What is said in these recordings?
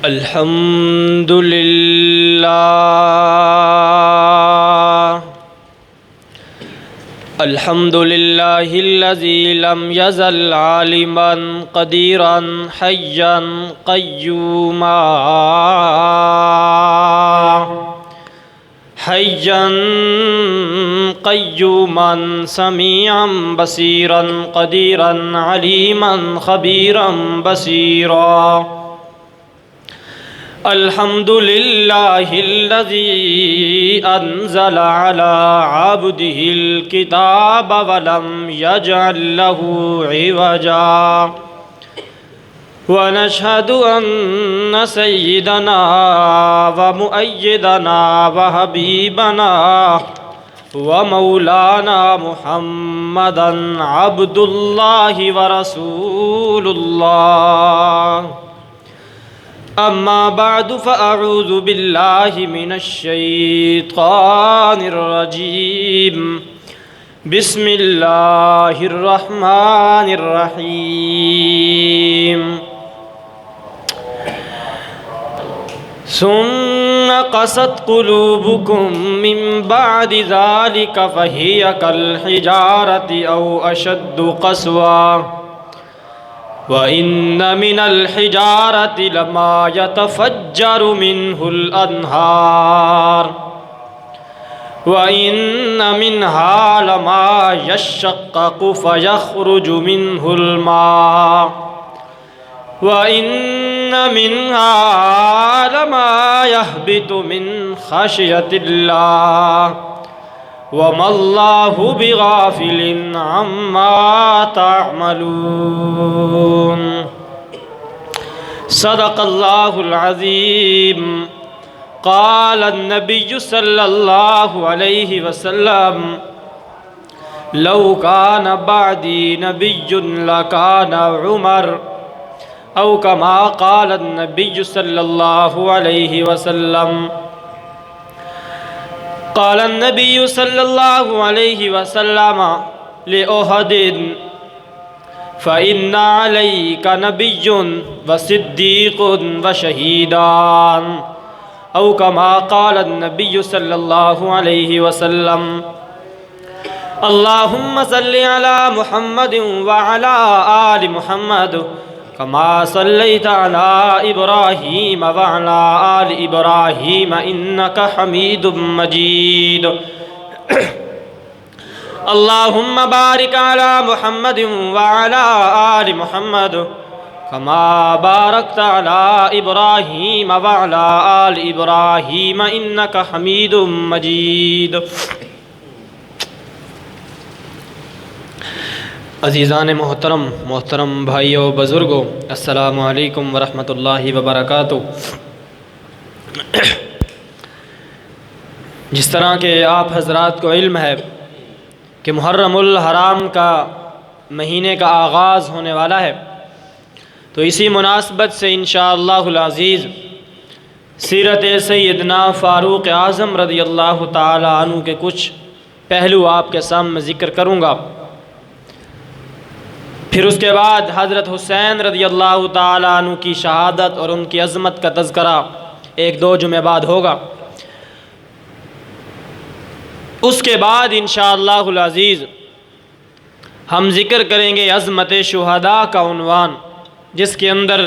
الحمد للہ الحمد للہ الذی لم یزل عالما قدیرا حیا قیوما حیا قیوما سمیعا بصیرا قدیرا علیما خبیرا بصیرا الحمد للہ الذی انزل علی عبده الکتاب ولم یجعل له عوجا ونشهد ان سیدنا ومؤیدنا وحبیبنا ومولانا محمدا عبد اللہ ورسول اللہ اما بعد فاعوذ باللہ من الشیطان الرجیم بسم اللہ الرحمن الرحیم ثم قست قلوبكم من بعد ذلك فهي كالحجارة أو أشد قسوة وَإِنَّ مِنَ الْحِجَارَةِ لَمَا يَتَفَجَّرُ مِنْهُ الْأَنْهَارُ وَإِنَّ مِنْهَا لَمَا يَشَّقَّقُ فَيَخْرُجُ مِنْهُ الْمَاءُ وَإِنَّ مِنْهَا لَمَا يَهْبِطُ مِنْ خَشْيَةِ اللَّهِ وَمَا اللَّهُ بِغَافِلٍ عَمَّا تَعْمَلُونَ صدق اللہ العظیم قال النبی صلی اللہ علیہ وسلم لو كان بعدی نبی لکان عمر او کما قال النبی صلی اللہ علیہ وسلم قال النبي صلى الله عليه وسلم لأحد فإن عليك نبي وصديق وشهيدان أو كما قال النبي صلى الله عليه وسلم اللهم صل على محمد وعلى آل محمد كما صليت على إبراهيم وعلى آل إبراهيم إنك حميد مجيد اللهم بارك على محمد وعلى آل محمد كما باركت على إبراهيم وعلى آل إبراهيم إنك حميد مجيد عزیزان محترم بھائیوں بزرگوں السلام علیکم ورحمۃ اللہ وبرکاتہ۔ جس طرح کہ آپ حضرات کو علم ہے کہ محرم الحرام کا مہینے کا آغاز ہونے والا ہے، تو اسی مناسبت سے انشاءاللہ العزیز سیرت سیدنا فاروق اعظم رضی اللہ تعالی عنہ کے کچھ پہلو آپ کے سامنے ذکر کروں گا، پھر اس کے بعد حضرت حسین رضی اللہ تعالیٰ عنہ کی شہادت اور ان کی عظمت کا تذکرہ ایک دو جمعہ بعد ہوگا۔ اس کے بعد انشاءاللہ العزیز ہم ذکر کریں گے عظمت شہداء کا عنوان، جس کے اندر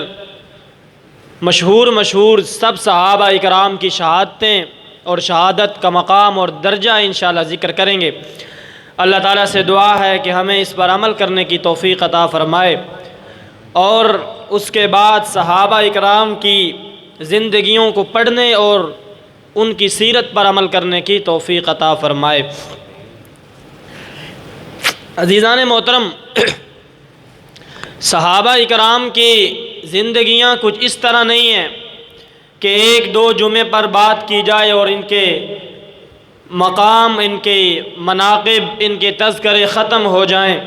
مشہور سب صحابہ اکرام کی شہادتیں اور شہادت کا مقام اور درجہ انشاءاللہ ذکر کریں گے۔ اللہ تعالیٰ سے دعا ہے کہ ہمیں اس پر عمل کرنے کی توفیق عطا فرمائے، اور اس کے بعد صحابہ اکرام کی زندگیوں کو پڑھنے اور ان کی سیرت پر عمل کرنے کی توفیق عطا فرمائے۔ عزیزان محترم، صحابہ اکرام کی زندگیاں کچھ اس طرح نہیں ہیں کہ ایک دو جمعے پر بات کی جائے اور ان کے مقام، ان کے مناقب، ان کے تذکرے ختم ہو جائیں۔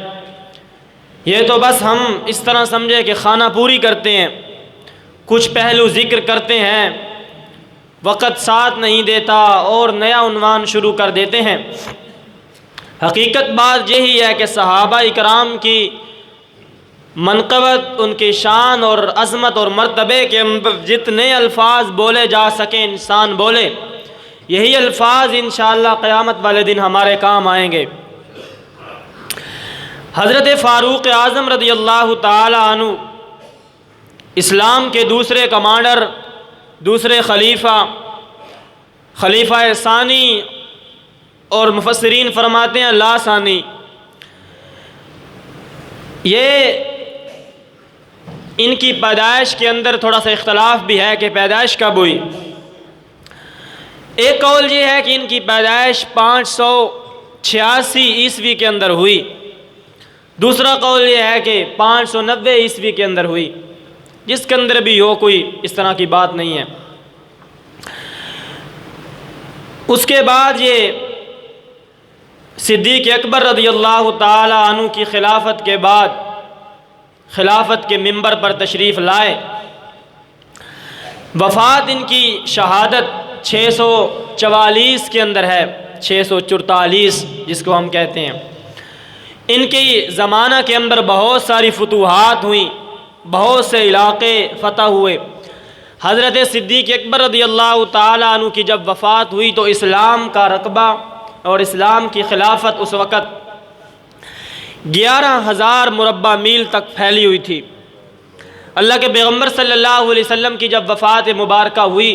یہ تو بس ہم اس طرح سمجھے کہ خانہ پوری کرتے ہیں، کچھ پہلو ذکر کرتے ہیں، وقت ساتھ نہیں دیتا اور نیا عنوان شروع کر دیتے ہیں۔ حقیقت بات یہی ہے کہ صحابہ اکرام کی منقبت، ان کی شان اور عظمت اور مرتبے کے اندر جتنے الفاظ بولے جا سکیں انسان بولے، یہی الفاظ انشاءاللہ قیامت والے دن ہمارے کام آئیں گے۔ حضرت فاروق اعظم رضی اللہ تعالی عنہ اسلام کے دوسرے کمانڈر، دوسرے خلیفہ ثانی، اور مفسرین فرماتے ہیں لا ثانی۔ یہ ان کی پیدائش کے اندر تھوڑا سا اختلاف بھی ہے کہ پیدائش کب ہوئی۔ ایک قول یہ ہے کہ ان کی پیدائش 586 عیسوی کے اندر ہوئی، دوسرا قول یہ ہے کہ 590 عیسوی کے اندر ہوئی، جس کے اندر بھی ہو، کوئی اس طرح کی بات نہیں ہے۔ اس کے بعد یہ صدیق اکبر رضی اللہ تعالی عنہ کی خلافت کے بعد خلافت کے منبر پر تشریف لائے۔ وفات ان کی شہادت 644 کے اندر ہے، 644 جس کو ہم کہتے ہیں۔ ان کی زمانہ کے اندر بہت ساری فتوحات ہوئیں، بہت سے علاقے فتح ہوئے۔ حضرت صدیق اکبر رضی اللہ تعالی عنہ کی جب وفات ہوئی تو اسلام کا رقبہ اور اسلام کی خلافت اس وقت 11,000 مربع میل تک پھیلی ہوئی تھی۔ اللہ کے پیغمبر صلی اللہ علیہ وسلم کی جب وفات مبارکہ ہوئی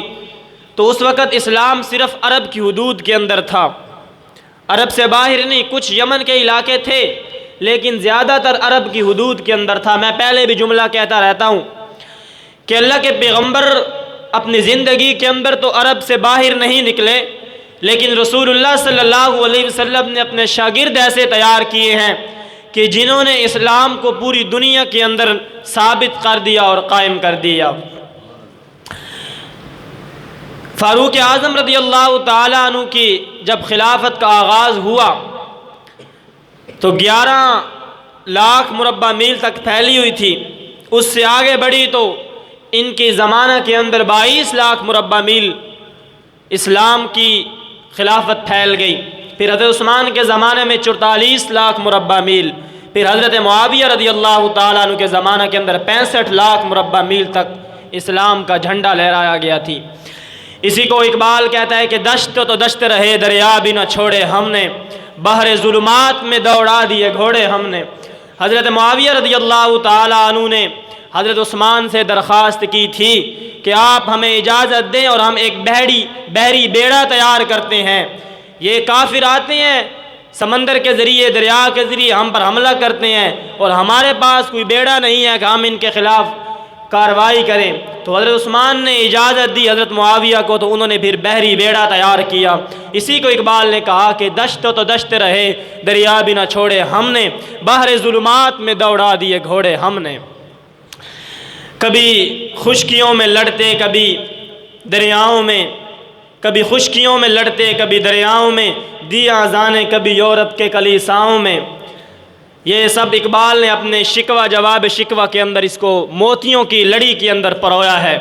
تو اس وقت اسلام صرف عرب کی حدود کے اندر تھا، عرب سے باہر نہیں۔ کچھ یمن کے علاقے تھے لیکن زیادہ تر عرب کی حدود کے اندر تھا۔ میں پہلے بھی جملہ کہتا رہتا ہوں کہ اللہ کے پیغمبر اپنی زندگی کے اندر تو عرب سے باہر نہیں نکلے، لیکن رسول اللہ صلی اللہ علیہ وسلم نے اپنے شاگرد ایسے تیار کیے ہیں کہ جنہوں نے اسلام کو پوری دنیا کے اندر ثابت کر دیا اور قائم کر دیا۔ فاروق اعظم رضی اللہ تعالیٰ عنہ کی جب خلافت کا آغاز ہوا تو 11 لاکھ مربع میل تک پھیلی ہوئی تھی، اس سے آگے بڑھی تو ان کی زمانہ کے اندر 22 لاکھ مربع میل اسلام کی خلافت پھیل گئی۔ پھر حضرت عثمان کے زمانے میں 44 لاکھ مربع میل، پھر حضرت معاویہ رضی اللہ تعالیٰ عنہ کے زمانہ کے اندر 65 لاکھ مربع میل تک اسلام کا جھنڈا لہرایا گیا تھی۔ اسی کو اقبال کہتا ہے کہ دشت تو دشت رہے دریا بھی نہ چھوڑے ہم نے، بحر ظلمات میں دوڑا دیے گھوڑے ہم نے۔ حضرت معاویہ رضی اللہ تعالیٰ عنہ نے حضرت عثمان سے درخواست کی تھی کہ آپ ہمیں اجازت دیں اور ہم ایک بحری بیڑا تیار کرتے ہیں۔ یہ کافر آتے ہیں سمندر کے ذریعے، دریا کے ذریعے ہم پر حملہ کرتے ہیں اور ہمارے پاس کوئی بیڑا نہیں ہے کہ ہم ان کے خلاف کارروائی کریں۔ تو حضرت عثمان نے اجازت دی حضرت معاویہ کو، تو انہوں نے پھر بحری بیڑا تیار کیا۔ اسی کو اقبال نے کہا کہ دشت تو دشت رہے دریا بھی نہ چھوڑے ہم نے، بحر ظلمات میں دوڑا دیے گھوڑے ہم نے۔ کبھی خشکیوں میں لڑتے کبھی دریاؤں میں، کبھی خشکیوں میں لڑتے کبھی دریاؤں میں، دیا اذانے کبھی یورپ کے کلیساؤں میں۔ یہ سب اقبال نے اپنے شکوہ جواب شکوہ کے اندر اس کو موتیوں کی لڑی کے اندر پرویا ہے۔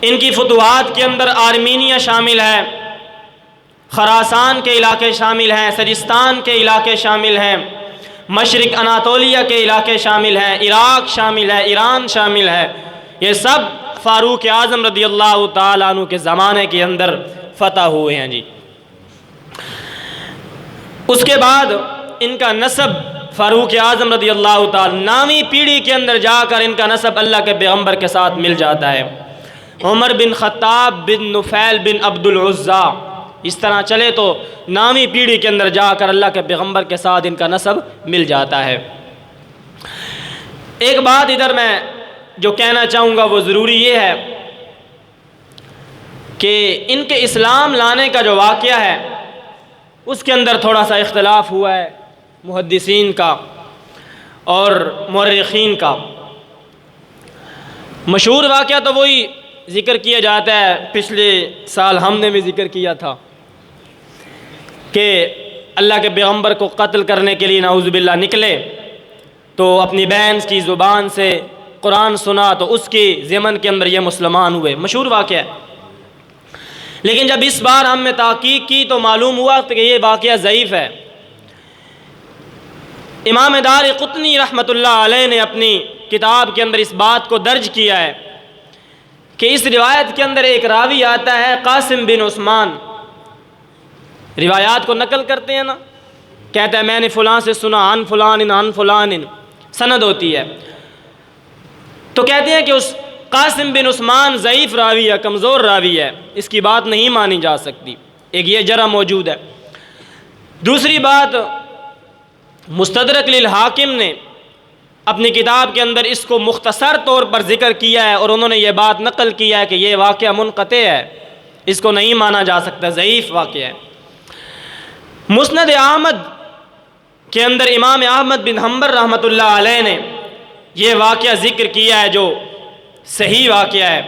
ان کی فتوحات کے اندر آرمینیا شامل ہے، خراسان کے علاقے شامل ہیں، سجستان کے علاقے شامل ہیں، مشرق اناطولیہ کے علاقے شامل ہیں، عراق شامل ہے، ایران شامل ہے۔ یہ سب فاروق اعظم رضی اللہ تعالیٰ عنہ کے زمانے کے اندر فتح ہوئے ہیں جی۔ اس کے بعد ان کا نسب فاروق اعظم رضی اللہ تعالیٰ 9ویں پیڑھی کے اندر جا کر ان کا نسب اللہ کے پیغمبر کے ساتھ مل جاتا ہے۔ عمر بن خطاب بن نفیل بن عبد العزا، اس طرح چلے تو 9ویں پیڑھی کے اندر جا کر اللہ کے پیغمبر کے ساتھ ان کا نسب مل جاتا ہے۔ ایک بات ادھر میں جو کہنا چاہوں گا وہ ضروری یہ ہے کہ ان کے اسلام لانے کا جو واقعہ ہے اس کے اندر تھوڑا سا اختلاف ہوا ہے محدثین کا اور مورخین کا۔ مشہور واقعہ تو وہی ذکر کیا جاتا ہے، پچھلے سال ہم نے بھی ذکر کیا تھا کہ اللہ کے پیغمبر کو قتل کرنے کے لیے نعوذ باللہ نکلے تو اپنی بہن کی زبان سے قرآن سنا تو اس کے ضمن کے اندر یہ مسلمان ہوئے، مشہور واقعہ ہے۔ لیکن جب اس بار ہم نے تحقیق کی تو معلوم ہوا کہ یہ واقعہ ضعیف ہے۔ امام دارقطنی رحمۃ اللہ علیہ نے اپنی کتاب کے اندر اس بات کو درج کیا ہے کہ اس روایت کے اندر ایک راوی آتا ہے قاسم بن عثمان، روایات کو نقل کرتے ہیں نا، کہتا ہے میں نے فلاں سے سنا عن فلان عن فلان، سند ہوتی ہے، تو کہتے ہیں کہ اس قاسم بن عثمان ضعیف راوی ہے، کمزور راوی ہے، اس کی بات نہیں مانی جا سکتی، ایک یہ جرح موجود ہے۔ دوسری بات، مستدرک للحاکم نے اپنی کتاب کے اندر اس کو مختصر طور پر ذکر کیا ہے اور انہوں نے یہ بات نقل کیا ہے کہ یہ واقعہ منقطع ہے، اس کو نہیں مانا جا سکتا، ضعیف واقعہ ہے۔ مسند احمد کے اندر امام احمد بن حنبل رحمۃ اللہ علیہ نے یہ واقعہ ذکر کیا ہے جو صحیح واقعہ ہے،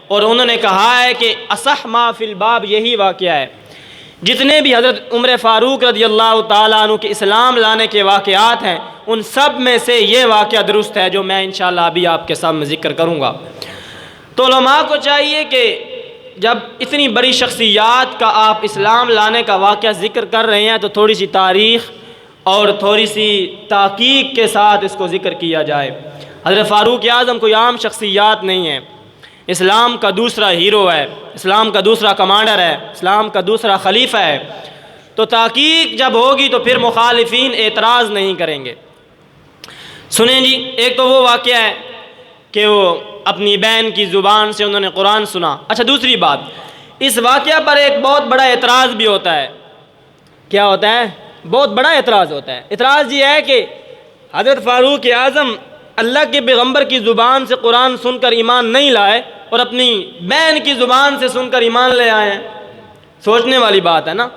اور انہوں نے کہا ہے کہ اصح ما فی الباب یہی واقعہ ہے۔ جتنے بھی حضرت عمر فاروق رضی اللہ تعالیٰ عنہ کے اسلام لانے کے واقعات ہیں ان سب میں سے یہ واقعہ درست ہے جو میں انشاءاللہ ابھی آپ کے سامنے ذکر کروں گا۔ تو علماء کو چاہیے کہ جب اتنی بڑی شخصیات کا آپ اسلام لانے کا واقعہ ذکر کر رہے ہیں تو تھوڑی سی تاریخ اور تھوڑی سی تحقیق کے ساتھ اس کو ذکر کیا جائے۔ حضرت فاروق اعظم کوئی عام شخصیات نہیں ہے، اسلام کا دوسرا ہیرو ہے، اسلام کا دوسرا کمانڈر ہے، اسلام کا دوسرا خلیفہ ہے، تو تحقیق جب ہوگی تو پھر مخالفین اعتراض نہیں کریں گے۔ سنیں جی، ایک تو وہ واقعہ ہے کہ وہ اپنی بہن کی زبان سے انہوں نے قرآن سنا۔ اچھا، دوسری بات، اس واقعہ پر ایک بہت بڑا اعتراض بھی ہوتا ہے۔ کیا ہوتا ہے؟ بہت بڑا اعتراض ہوتا ہے۔ اعتراض یہ ہے کہ حضرت فاروق اعظم اللہ کے پیغمبر کی زبان سے قرآن سن کر ایمان نہیں لائے اور اپنی بہن کی زبان سے سن کر ایمان لے آئے ہیں۔ سوچنے والی بات ہے نا،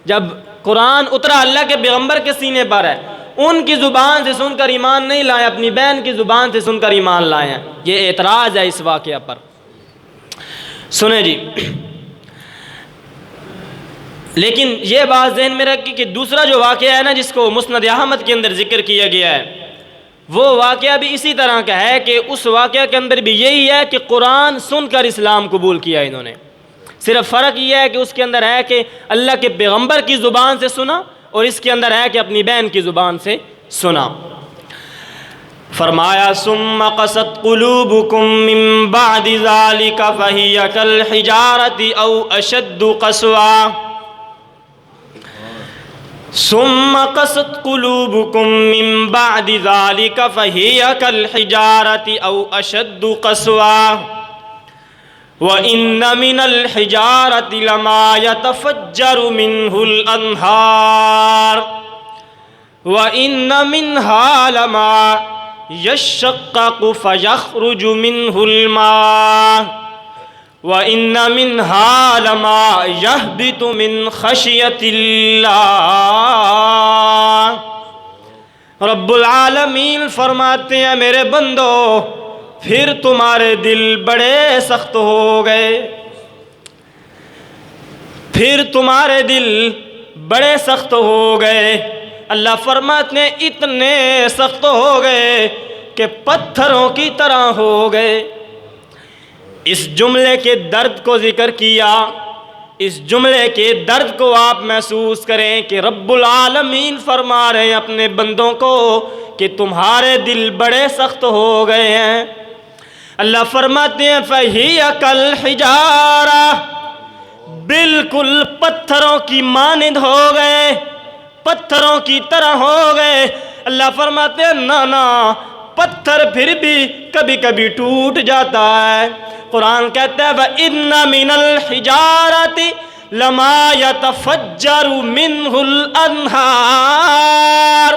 جب قرآن اترا اللہ کے پیغمبر کے سینے پر ہے، ان کی زبان سے سن کر ایمان نہیں لائے، اپنی بہن کی زبان سے سن کر ایمان لائے ہیں۔ یہ اعتراض ہے اس واقعہ پر۔ سنیں جی، لیکن یہ بات ذہن میں رکھیں کہ دوسرا جو واقعہ ہے نا جس کو مسند احمد کے اندر ذکر کیا گیا ہے، وہ واقعہ بھی اسی طرح کا ہے کہ اس واقعہ کے اندر بھی یہی ہے کہ قرآن سن کر اسلام قبول کیا انہوں نے۔ صرف فرق یہ ہے کہ اس کے اندر ہے کہ اللہ کے پیغمبر کی زبان سے سنا اور اس کے اندر ہے کہ اپنی بہن کی زبان سے سنا۔ فرمایا ثم قست قلوبکم من بعد ذلك فهي كالحجارة او اشد قسوة ثم قست قلوبكم من بعد ذلك فهي كالحجارة أو أشد قسوة وإن من الحجارة لما يتفجر منه الأنهار وإن منها لما يشقق فيخرج منه الماء وَإِنَّ مِنْهَا لَمَا يَهْبِطُ مِنْ خَشْيَةِ اللَّهِ۔ رب العالمین فرماتے ہیں میرے بندو، پھر تمہارے دل بڑے سخت ہو گئے، پھر تمہارے دل بڑے سخت ہو گئے۔ اللہ فرماتے ہیں اتنے سخت ہو گئے کہ پتھروں کی طرح ہو گئے۔ اس جملے کے درد کو ذکر کیا، اس جملے کے درد کو آپ محسوس کریں کہ رب العالمین فرما رہے ہیں اپنے بندوں کو کہ تمہارے دل بڑے سخت ہو گئے ہیں۔ اللہ فرماتے ہیں فَهِيَ كَالْحِجَارَةِ، بالکل پتھروں کی مانند ہو گئے، پتھروں کی طرح ہو گئے۔ اللہ فرماتے ہیں نہ، پتھر پھر بھی کبھی کبھی ٹوٹ جاتا ہے۔ قرآن کہتا ہے وَإِنَّ مِنَ الْحِجَارَةِ لَمَا يَتَفَجَّرُ مِنْهُ الْأَنْهَارُ۔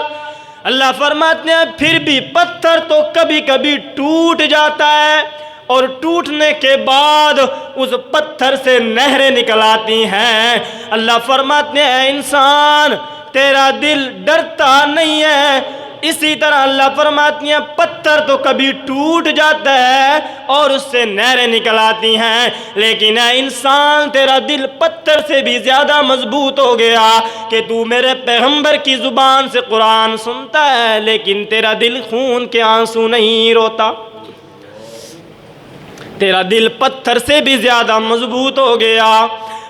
اللہ فرماتے ہیں پھر بھی پتھر تو کبھی کبھی ٹوٹ جاتا ہے اور ٹوٹنے کے بعد اس پتھر سے نہریں نکل آتی ہیں۔ اللہ فرماتے ہیں اے انسان، تیرا دل ڈرتا نہیں ہے، اسی طرح اللہ فرماتی ہیں پتھر تو کبھی ٹوٹ جاتا ہے اور اس سے نہریں نکل آتی ہیں، لیکن اے انسان تیرا دل پتھر سے بھی زیادہ مضبوط ہو گیا کہ تو میرے پیغمبر کی زبان سے قرآن سنتا ہے لیکن تیرا دل خون کے آنسو نہیں روتا۔ تیرا دل پتھر سے بھی زیادہ مضبوط ہو گیا۔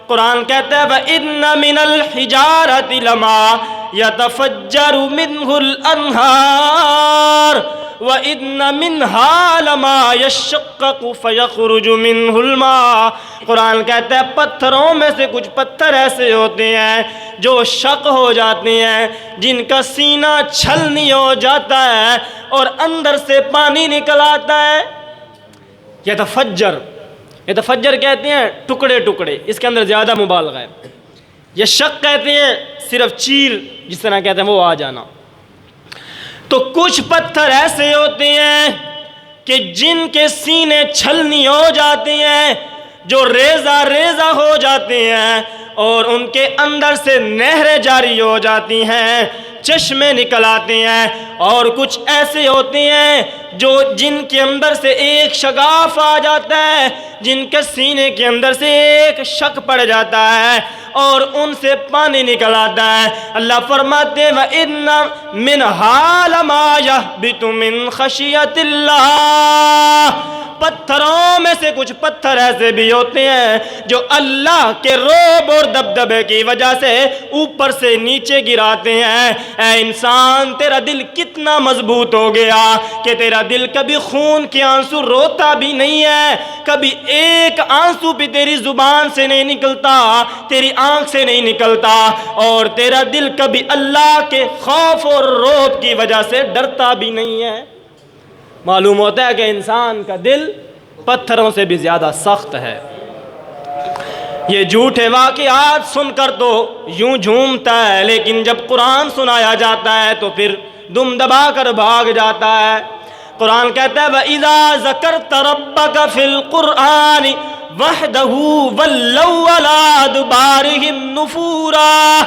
قرآن کہتا ہے وَإِنَّ مِنَ الْحِجَارَةِ لَمَا يَتَفَجَّرُ مِنْهُ الْأَنْهَارُ وَإِنَّ مِنْهَا لَمَا يَشَّقَّقُ فَيَخْرُجُ مِنْهُ الْمَاءُ۔ قرآن کہتا ہے پتھروں میں سے کچھ پتھر ایسے ہوتے ہیں جو شق ہو جاتے ہیں، جن کا سینہ چھلنی ہو جاتا ہے اور اندر سے پانی نکل آتا ہے۔ یتفجر کہتے ہیں ٹکڑے ٹکڑے، اس کے اندر زیادہ مبالغہ ہے۔ یہ شق کہتے ہیں صرف چیر جس طرح کہتے ہیں وہ آ جانا۔ تو کچھ پتھر ایسے ہوتے ہیں کہ جن کے سینے چھلنی ہو جاتے ہیں، جو ریزہ ریزہ ہو جاتے ہیں اور ان کے اندر سے نہریں جاری ہو جاتی ہیں، چشمے نکل آتے ہیں۔ اور کچھ ایسے ہوتے ہیں جن کے اندر سے ایک شگاف آ جاتا ہے، جن کے سینے کے اندر سے ایک شک پڑ جاتا ہے اور ان سے پانی نکل آتا ہے۔ اللہ فرماتے ہیں وَإِنَّ مِنْهَا لَمَا يَهْبِطُ مِنْ خَشْيَةِ اللَّهِ۔ پتھروں میں سے کچھ پتھر ایسے بھی ہوتے ہیں جو اللہ کے رعب اور دبدبے کی وجہ سے اوپر سے نیچے گراتے ہیں۔ اے انسان، تیرا دل کتنا مضبوط ہو گیا کہ تیرا دل کبھی خون کے آنسو روتا بھی نہیں ہے، کبھی ایک آنسو بھی تیری زبان سے نہیں نکلتا، تیری آنکھ سے نہیں نکلتا، اور تیرا دل کبھی اللہ کے خوف اور رعب کی وجہ سے ڈرتا بھی نہیں ہے۔ معلوم ہوتا ہے کہ انسان کا دل پتھروں سے بھی زیادہ سخت ہے۔ یہ جھوٹے واقعات سن کر تو یوں جھومتا ہے، لیکن جب قرآن سنایا جاتا ہے تو پھر دم دبا کر بھاگ جاتا ہے۔ قرآن کہتا ہے وَإِذَا ذَكَرْتَ رَبَّكَ فِي الْقُرْآنِ وَحْدَهُ وَلَّوْا عَلَىٰ أَدْبَارِهِمْ نُفُورًا۔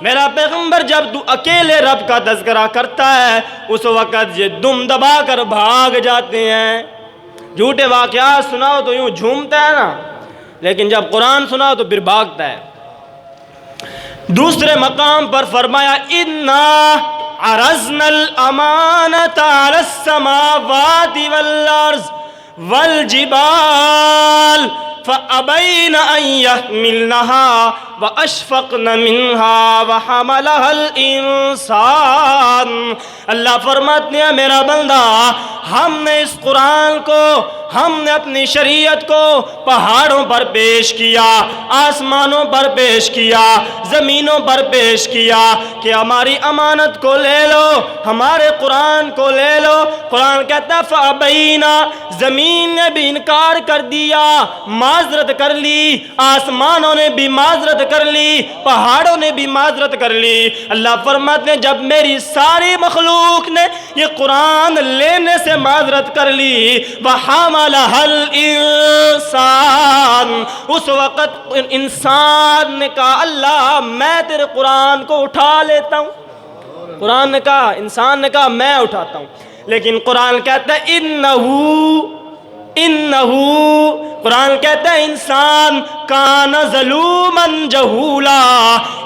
میرا پیغمبر جب تو اکیلے رب کا تذکرہ کرتا ہے اس وقت یہ دم دبا کر بھاگ جاتے ہیں۔ جھوٹے واقعات سناؤ تو یوں جھومتا ہے نا، لیکن جب قرآن سناؤ تو پھر بھاگتا ہے۔ دوسرے مقام پر فرمایا اِنَّا عَرَضْنَا الْأَمَانَةَ عَلَى السَّمَاوَاتِ وَالْأَرْضِ وَالْجِبَالِ فَأَبَيْنَ أَن يَحْمِلْنَهَا وَأَشْفَقْنَ مِنْهَا وَحَمَلَهَا الْإِنسَانُ۔ اللہ فرماتے ہیں میرا بندہ، ہم نے اس قرآن کو، ہم نے اپنی شریعت کو پہاڑوں پر پیش کیا، آسمانوں پر پیش کیا، زمینوں پر پیش کیا کہ ہماری امانت کو لے لو، ہمارے قرآن کو لے لو۔ قرآن کہتا ہے فَأَبَيْنَا، زمین نے بھی انکار کر دیا، معذرت کر لی، آسمانوں نے بھی معذرت کر لی، پہاڑوں نے بھی معذرت کر لی۔ اللہ فرماتے ہیں جب میری ساری مخلوق نے یہ قرآن لینے سے معذرت کر لی، وَحَمَلَهَا الْإِنسَانُ، اس وقت انسان نے کہا اللہ میں تیرے قرآن کو اٹھا لیتا ہوں۔ قرآن نے کہا، انسان نے کہا میں اٹھاتا ہوں، لیکن قرآن کہتا ہے انہو، قرآن کہتا ہے انسان کان ظلوماً جہولا،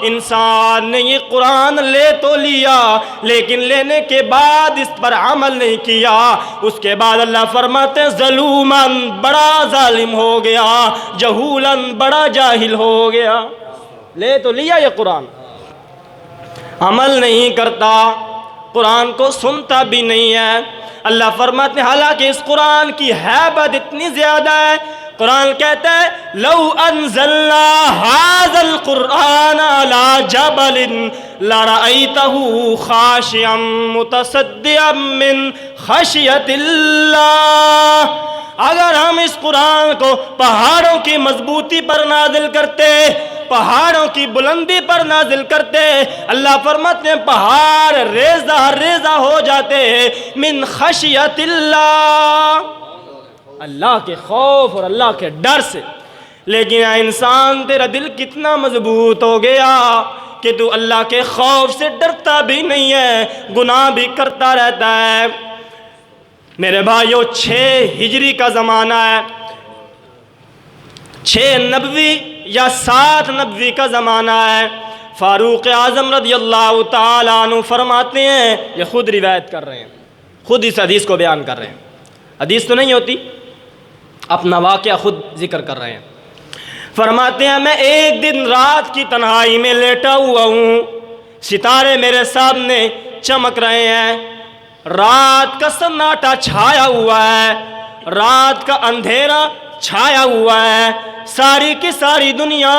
انسان نے یہ قرآن لے تو لیا لیکن لینے کے بعد اس پر عمل نہیں کیا۔ اس کے بعد اللہ فرماتے ہیں ظلوماً، بڑا ظالم ہو گیا، جہولاً، بڑا جاہل ہو گیا۔ لے تو لیا یہ قرآن، عمل نہیں کرتا، قرآن کو سنتا بھی نہیں ہے۔ اللہ فرماتے ہیں حالانکہ اس قرآن کی ہیبت اتنی زیادہ ہے، قرآن کہتا ہے لو انزلنا هذا القرآن على جبل لرأيته خاشعا متصدعا من خشية الله۔ اگر ہم اس قرآن کو پہاڑوں کی مضبوطی پر نازل کرتے، پہاڑوں کی بلندی پر نازل کرتے، اللہ فرماتے ہیں پہاڑ ریزہ ریزہ ہو جاتے من خشیت اللہ، اللہ کے خوف اور اللہ کے ڈر سے۔ لیکن انسان تیرا دل کتنا مضبوط ہو گیا کہ تو اللہ کے خوف سے ڈرتا بھی نہیں ہے، گناہ بھی کرتا رہتا ہے۔ میرے بھائیو 6 ہجری کا زمانہ ہے، 6 نبوی یا 7 نبوی کا زمانہ ہے۔ فاروق اعظم رضی اللہ تعالیٰ عنہ فرماتے ہیں، یہ خود روایت کر رہے ہیں، خود اس حدیث کو بیان کر رہے ہیں، حدیث تو نہیں ہوتی، اپنا واقعہ خود ذکر کر رہے ہیں۔ فرماتے ہیں میں ایک دن رات کی تنہائی میں لیٹا ہوا ہوں، ستارے میرے سامنے چمک رہے ہیں، رات کا سناٹا چھایا ہوا ہے، رات کا اندھیرا چھایا ہوا ہے، ساری کی ساری دنیا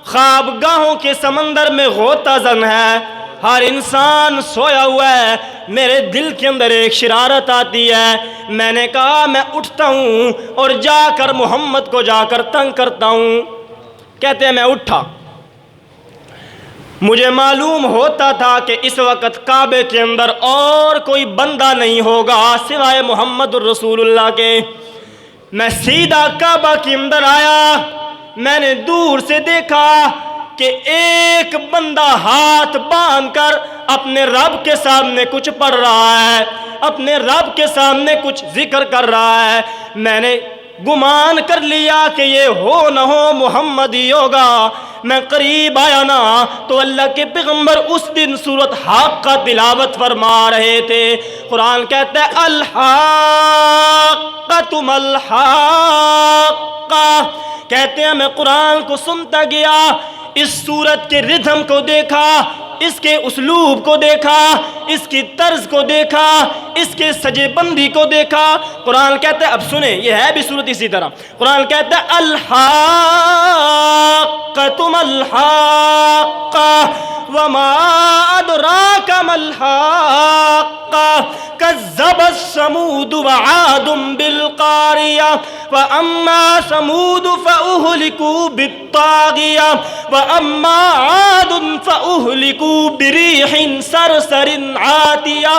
خوابگاہوں کے سمندر میں غوطہ زن ہے، ہر انسان سویا ہوا ہے۔ میرے دل کے اندر ایک شرارت آتی ہے، میں نے کہا میں اٹھتا ہوں اور جا کر محمد کو جا کر تنگ کرتا ہوں۔ کہتے ہیں میں اٹھا، مجھے معلوم ہوتا تھا کہ اس وقت کعبے کے اندر اور کوئی بندہ نہیں ہوگا سوائے محمد الرسول اللہ کے۔ میں سیدھا کعبہ کے اندر آیا، میں نے دور سے دیکھا کہ ایک بندہ ہاتھ باندھ کر اپنے رب کے سامنے کچھ پڑھ رہا ہے، اپنے رب کے سامنے کچھ ذکر کر رہا ہے۔ میں نے گمان کر لیا کہ یہ ہو نہ ہو محمد ہی ہوگا۔ میں قریب آیا نا تو اللہ کے پیغمبر اس دن سورۃ حاقہ تلاوت فرما رہے تھے۔ قرآن کہتا ہے الحاقۃ ما الحاقہ، کہتے ہیں میں قرآن کو سنتا گیا، اس سورت کے ردھم کو دیکھا، اس کے اسلوب کو دیکھا، اس کی طرز کو دیکھا، اس کے سجے بندی کو دیکھا۔ قرآن کہتا ہے، اب سنیں یہ ہے بھی صورت اسی طرح، قرآن کہتا ہے الحاقۃ ما الحاقہ وما ادراک ما الحاقہ کذبت ثمود وعاد بالقاریہ واما ثمود فاہلکوا بالطاغیہ واما عاد فاہلکوا بریح صرصر عاتیہ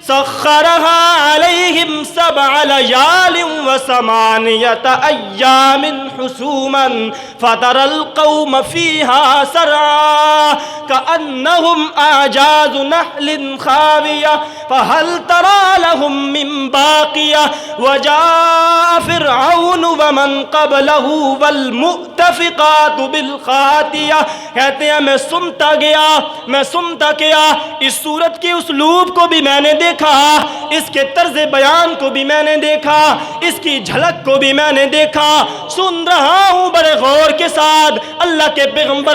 سخرها عليهم 7 ليال و8 أيام حسوما فترى القوم فيها سرعا كأنهم أعجاز نخل خاوية فهل ترى لهم من باقية وجاء فرعون ومن قبله والمؤتفقات بالخاطية۔ کہتے ہیں میں سنتا گیا، اس صورت کے اسلوب کو بھی میں نے دیکھا، اس کے طرز بیان کو بھی میں نے دیکھا، اس کی جھلک کو بھی میں نے دیکھا، سن رہا ہوں بڑے غور کے ساتھ۔ اللہ کے پیغمبر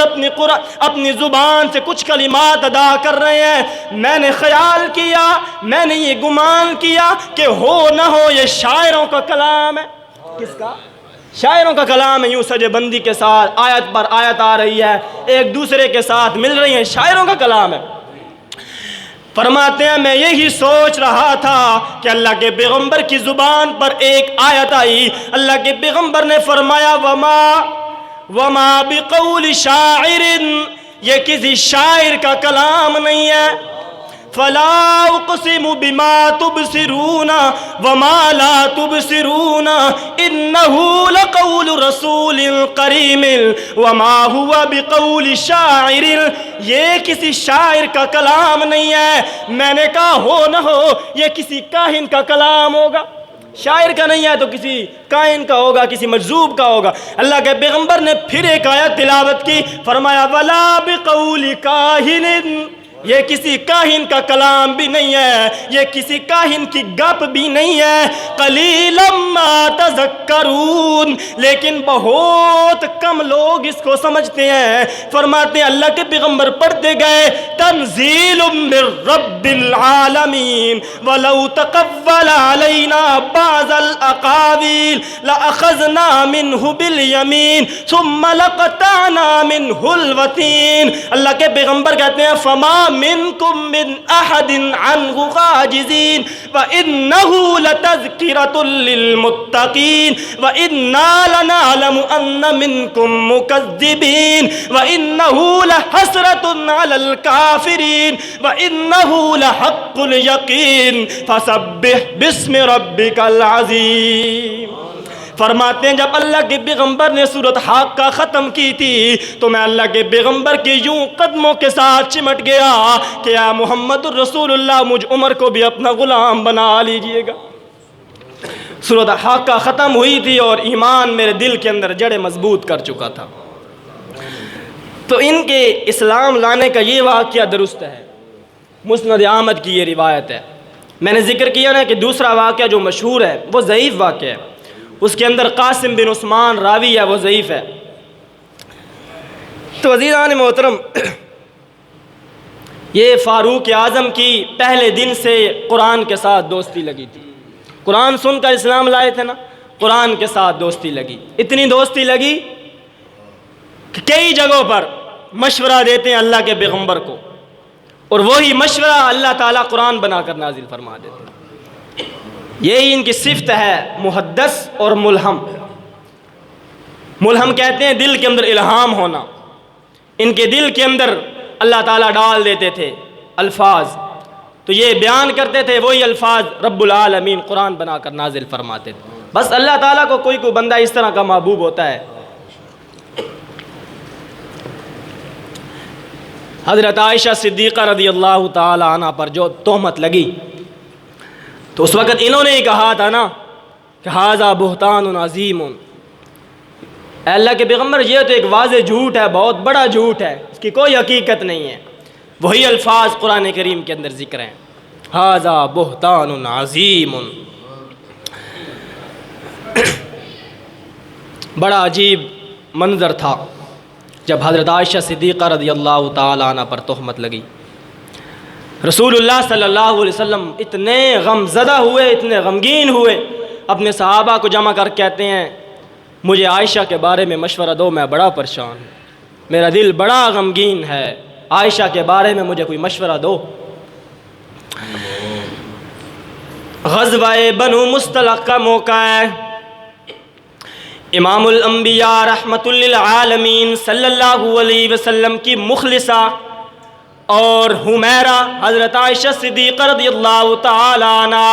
اپنی زبان سے کچھ کلمات ادا کر رہے ہیں۔ میں نے خیال کیا، میں نے یہ گمان کیا کہ ہو نہ ہو یہ شاعروں کا کلام ہے۔ کس کا؟ شاعروں کا کلام ہے، یوں سجے بندی کے ساتھ آیت پر آیت آ رہی ہے، ایک دوسرے کے ساتھ مل رہی ہیں، شاعروں کا کلام ہے۔ فرماتے ہیں میں یہی سوچ رہا تھا کہ اللہ کے پیغمبر کی زبان پر ایک آیت آئی، اللہ کے پیغمبر نے فرمایا وما بقول شاعر، یہ کسی شاعر کا کلام نہیں ہے۔ فلا اقسم بما تبصرون وما لا تبصرون انه لقول رسول کریم وما هو بقول شاعر، یہ کسی شاعر کا کلام نہیں ہے۔ میں نے کہا ہو نہ ہو یہ کسی کاہن کا کلام ہوگا، شاعر کا نہیں ہے تو کسی کائن کا ہوگا، کسی مجذوب کا ہوگا۔ اللہ کے پیغمبر نے پھر ایک آیت تلاوت کی، فرمایا ولا بقول کاہن، یہ کسی کاہن کا کلام بھی نہیں ہے، یہ کسی کاہن کی گپ بھی نہیں ہے۔ قلیلا ما تذکرون، لیکن بہت کم لوگ اس کو سمجھتے ہیں۔ فرماتے ہیں اللہ کے پیغمبر پڑھتے گئے تنزیل من رب العالمین ولو تقول علینا بعض الاقاویل لاخذنا منہ بالیمین ثم لقطعنا منہ الوتین۔ اللہ کے پیغمبر کہتے ہیں فما منکم من احد عنہ غاجزین وانہ لتذکرۃ للمتقین وانا لنعلم ان منکم مکذبین وانہ لحسرۃ علی الکافرین وانہ لحق الیقین فسبح باسم ربک العظیم۔ فرماتے ہیں جب اللہ کے پیغمبر نے سورۃ حاقہ ختم کی تھی تو میں اللہ کے پیغمبر کے یوں قدموں کے ساتھ چمٹ گیا کہ یا محمد الرسول اللہ مجھ عمر کو بھی اپنا غلام بنا لیجئے گا۔ سورۃ حاقہ ختم ہوئی تھی اور ایمان میرے دل کے اندر جڑیں مضبوط کر چکا تھا۔ تو ان کے اسلام لانے کا یہ واقعہ درست ہے، مسند احمد کی یہ روایت ہے۔ میں نے ذکر کیا نا کہ دوسرا واقعہ جو مشہور ہے وہ ضعیف واقعہ ہے، اس کے اندر قاسم بن عثمان راوی ہے، وہ ضعیف ہے۔ تو عزیزان محترم، یہ فاروق اعظم کی پہلے دن سے قرآن کے ساتھ دوستی لگی تھی، قرآن سن کر اسلام لائے تھے نا، قرآن کے ساتھ دوستی لگی، اتنی دوستی لگی کہ کئی جگہوں پر مشورہ دیتے ہیں اللہ کے پیغمبر کو، اور وہی مشورہ اللہ تعالیٰ قرآن بنا کر نازل فرما دیتے ہیں۔ یہی ان کی صفت ہے، محدث اور ملہم۔ ملہم کہتے ہیں دل کے اندر الہام ہونا، ان کے دل کے اندر اللہ تعالیٰ ڈال دیتے تھے الفاظ، تو یہ بیان کرتے تھے، وہی الفاظ رب العالمین قرآن بنا کر نازل فرماتے تھے۔ بس اللہ تعالیٰ کو کوئی بندہ اس طرح کا محبوب ہوتا ہے۔ حضرت عائشہ صدیقہ رضی اللہ تعالی عنہ پر جو تہمت لگی، تو اس وقت انہوں نے ہی کہا تھا نا کہ ھذا بہتان عظیم، اے اللہ کے پیغمبر یہ تو ایک واضح جھوٹ ہے، بہت بڑا جھوٹ ہے، اس کی کوئی حقیقت نہیں ہے۔ وہی الفاظ قرآن کریم کے اندر ذکر ہیں، ھذا بہتان عظیم۔ بڑا عجیب منظر تھا جب حضرت عائشہ صدیقہ رضی اللہ تعالی عنہ پر تہمت لگی۔ رسول اللہ صلی اللہ علیہ وسلم اتنے غم زدہ ہوئے، اتنے غمگین ہوئے، اپنے صحابہ کو جمع کر کہتے ہیں مجھے عائشہ کے بارے میں مشورہ دو، میں بڑا پریشان ہوں، میرا دل بڑا غمگین ہے، عائشہ کے بارے میں مجھے کوئی مشورہ دو۔ غزوہ بنو مصطلق کا موقع ہے، امام الانبیاء رحمت للعالمین صلی اللہ علیہ وسلم کی مخلصہ اور حمیرہ حضرت عائشہ صدیقہ رضی اللہ تعالی عنہ،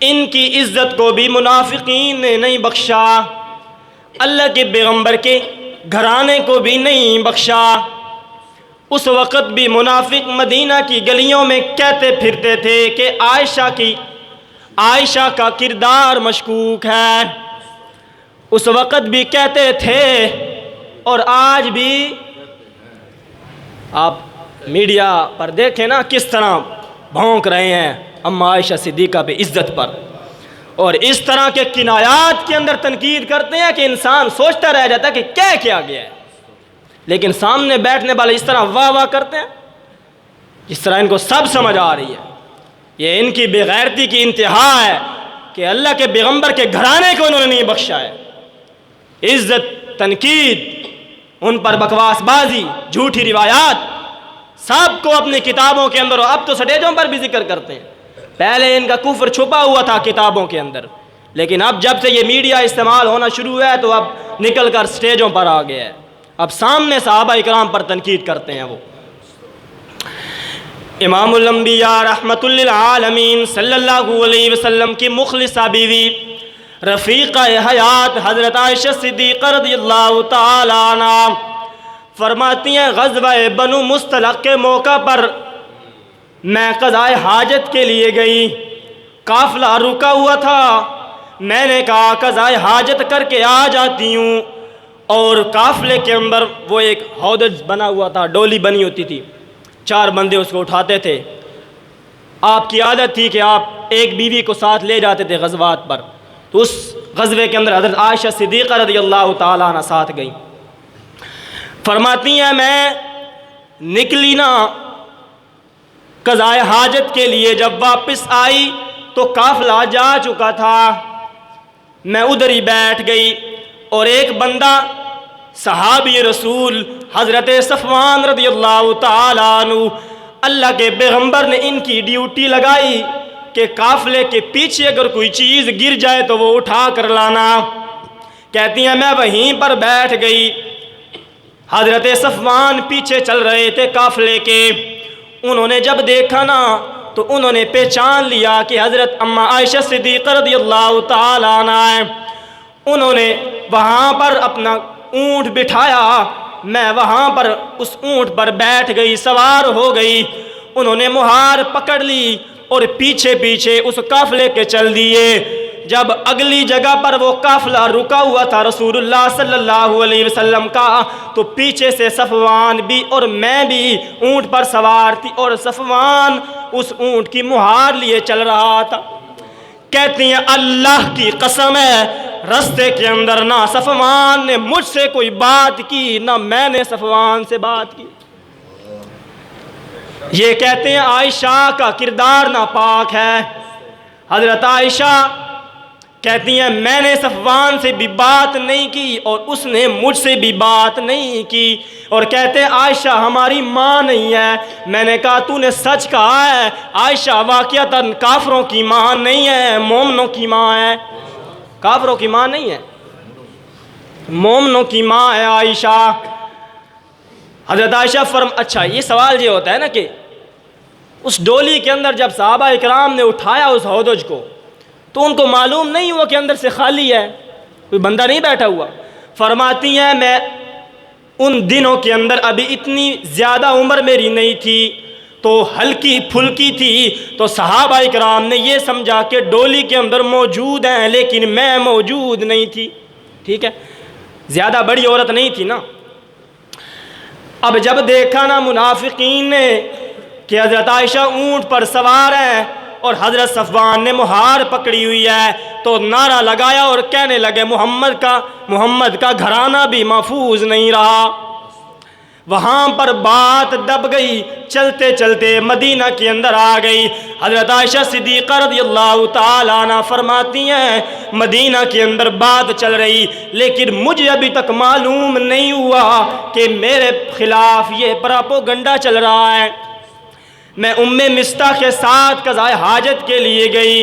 ان کی عزت کو بھی منافقین نے نہیں بخشا، اللہ کے پیغمبر کے گھرانے کو بھی نہیں بخشا۔ اس وقت بھی منافق مدینہ کی گلیوں میں کہتے پھرتے تھے کہ عائشہ کا کردار مشکوک ہے، اس وقت بھی کہتے تھے، اور آج بھی آپ میڈیا پر دیکھیں نا کس طرح بھونک رہے ہیں اما عائشہ صدیقہ پہ عزت پر، اور اس طرح کے کنایات کے اندر تنقید کرتے ہیں کہ انسان سوچتا رہ جاتا ہے کہ کیا گیا ہے، لیکن سامنے بیٹھنے والے اس طرح واہ واہ کرتے ہیں جس طرح ان کو سب سمجھ آ رہی ہے۔ یہ ان کی بے غیرتی کی انتہا ہے کہ اللہ کے پیغمبر کے گھرانے کو انہوں نے نہیں بخشا ہے۔ عزت، تنقید، ان پر بکواس بازی، جھوٹی روایات، سب کو اپنی کتابوں کے اندر، اب تو سٹیجوں پر بھی ذکر کرتے ہیں۔ پہلے ان کا کفر چھپا ہوا تھا کتابوں کے اندر، لیکن اب جب سے یہ میڈیا استعمال ہونا شروع ہوا ہے تو اب نکل کر سٹیجوں پر آ گیا ہے، اب سامنے صحابہ اکرام پر تنقید کرتے ہیں۔ وہ امام الانبیاء رحمت للعالمین صلی اللہ علیہ وسلم کی مخلصہ بیوی رفیقہ حیات حضرت عائشہ صدیقہ رضی اللہ تعالی عنہ فرماتی ہیں غزوہ بنو مصطلق کے موقع پر میں قضاء حاجت کے لیے گئی، قافلہ رکا ہوا تھا، میں نے کہا قضاء حاجت کر کے آ جاتی ہوں، اور قافلے کے اندر وہ ایک ہودج بنا ہوا تھا، ڈولی بنی ہوتی تھی، 4 بندے اس کو اٹھاتے تھے۔ آپ کی عادت تھی کہ آپ ایک بیوی کو ساتھ لے جاتے تھے غزوات پر، تو اس غزوے کے اندر حضرت عائشہ صدیقہ رضی اللہ تعالیٰ عنہ ساتھ گئی۔ فرماتی ہیں میں نکلی نا قضاء حاجت کے لیے، جب واپس آئی تو قافلہ جا چکا تھا، میں ادھر ہی بیٹھ گئی، اور ایک بندہ صحابی رسول حضرت صفوان رضی اللہ تعالیٰ عنہ، اللہ کے پیغمبر نے ان کی ڈیوٹی لگائی کہ قافلے کے پیچھے اگر کوئی چیز گر جائے تو وہ اٹھا کر لانا۔ کہتی ہیں میں وہیں پر بیٹھ گئی، حضرت صفوان پیچھے چل رہے تھے قافلے کے، انہوں نے جب دیکھا نا تو انہوں نے پہچان لیا کہ حضرت اما عائشہ صدیقہ رضی اللہ تعالیٰ عنہ ہے، انہوں نے وہاں پر اپنا اونٹ بٹھایا، میں وہاں پر اس اونٹ پر بیٹھ گئی، سوار ہو گئی، انہوں نے مہار پکڑ لی اور پیچھے پیچھے اس قافلے کے چل دیے۔ جب اگلی جگہ پر وہ قافلہ رکا ہوا تھا رسول اللہ صلی اللہ علیہ وسلم کا، تو پیچھے سے صفوان بھی اور میں بھی اونٹ پر سوار تھی، اور صفوان اس اونٹ کی مہار لیے چل رہا تھا۔ کہتی ہیں اللہ کی قسم ہے رستے کے اندر نہ صفوان نے مجھ سے کوئی بات کی نہ میں نے صفوان سے بات کی۔ یہ کہتے ہیں عائشہ کا کردار ناپاک ہے۔ حضرت عائشہ کہتی ہیں میں نے صفوان سے بھی بات نہیں کی اور اس نے مجھ سے بھی بات نہیں کی، اور کہتے ہیں عائشہ ہماری ماں نہیں ہے۔ میں نے کہا تو نے سچ کہا ہے، عائشہ واقعتاً کافروں کی ماں نہیں ہے، مومنوں کی ماں ہے۔ کافروں کی ماں نہیں ہے، مومنوں کی ماں ہے عائشہ۔ حضرت عائشہ اچھا یہ سوال یہ ہوتا ہے نا کہ اس ڈولی کے اندر جب صحابہ اکرام نے اٹھایا اس ہودج کو، تو ان کو معلوم نہیں ہوا کہ اندر سے خالی ہے، کوئی بندہ نہیں بیٹھا ہوا۔ فرماتی ہیں میں ان دنوں کے اندر ابھی اتنی زیادہ عمر میری نہیں تھی، تو ہلکی پھلکی تھی، تو صحابہ اکرام نے یہ سمجھا کہ ڈولی کے اندر موجود ہیں، لیکن میں موجود نہیں تھی۔ ٹھیک ہے، زیادہ بڑی عورت نہیں تھی نا۔ اب جب دیکھا نا منافقین نے کہ حضرت عائشہ اونٹ پر سوار ہے اور حضرت صفوان نے مہار پکڑی ہوئی ہے، تو نعرہ لگایا اور کہنے لگے محمد کا گھرانہ بھی محفوظ نہیں رہا۔ وہاں پر بات دب گئی، چلتے چلتے مدینہ کے اندر آ گئی۔ حضرت عائشہ صدیقہ رضی اللہ تعالیٰ عنہ فرماتی ہیں مدینہ کے اندر بات چل رہی، لیکن مجھے ابھی تک معلوم نہیں ہوا کہ میرے خلاف یہ پراپوگنڈا چل رہا ہے۔ میں ام مستح کے ساتھ قضاء حاجت کے لیے گئی،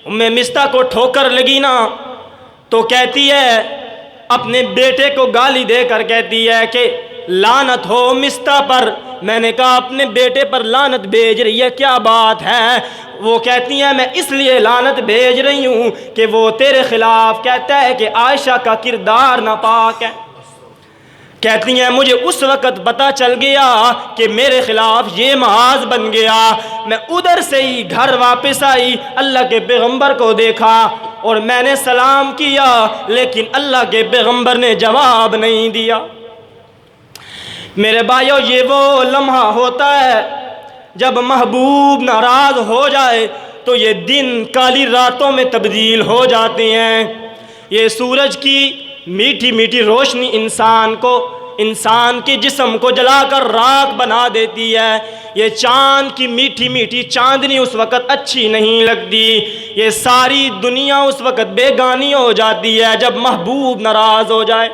ام مستح کو ٹھوکر لگی نا، تو کہتی ہے اپنے بیٹے کو گالی دے کر کہتی ہے کہ لعنت ہو مستح پر۔ میں نے کہا اپنے بیٹے پر لعنت بھیج رہی ہے، کیا بات ہے؟ وہ کہتی ہیں میں اس لیے لعنت بھیج رہی ہوں کہ وہ تیرے خلاف کہتا ہے کہ عائشہ کا کردار ناپاک ہے۔ کہتی ہیں مجھے اس وقت پتہ چل گیا کہ میرے خلاف یہ محاذ بن گیا۔ میں ادھر سے ہی گھر واپس آئی، اللہ کے پیغمبر کو دیکھا اور میں نے سلام کیا، لیکن اللہ کے پیغمبر نے جواب نہیں دیا۔ میرے بھائیو یہ وہ لمحہ ہوتا ہے جب محبوب ناراض ہو جائے تو یہ دن کالی راتوں میں تبدیل ہو جاتے ہیں۔ یہ سورج کی میٹھی میٹھی روشنی انسان کے جسم کو جلا کر راکھ بنا دیتی ہے۔ یہ چاند کی میٹھی میٹھی چاندنی اس وقت اچھی نہیں لگتی۔ یہ ساری دنیا اس وقت بیگانی ہو جاتی ہے جب محبوب ناراض ہو جائے۔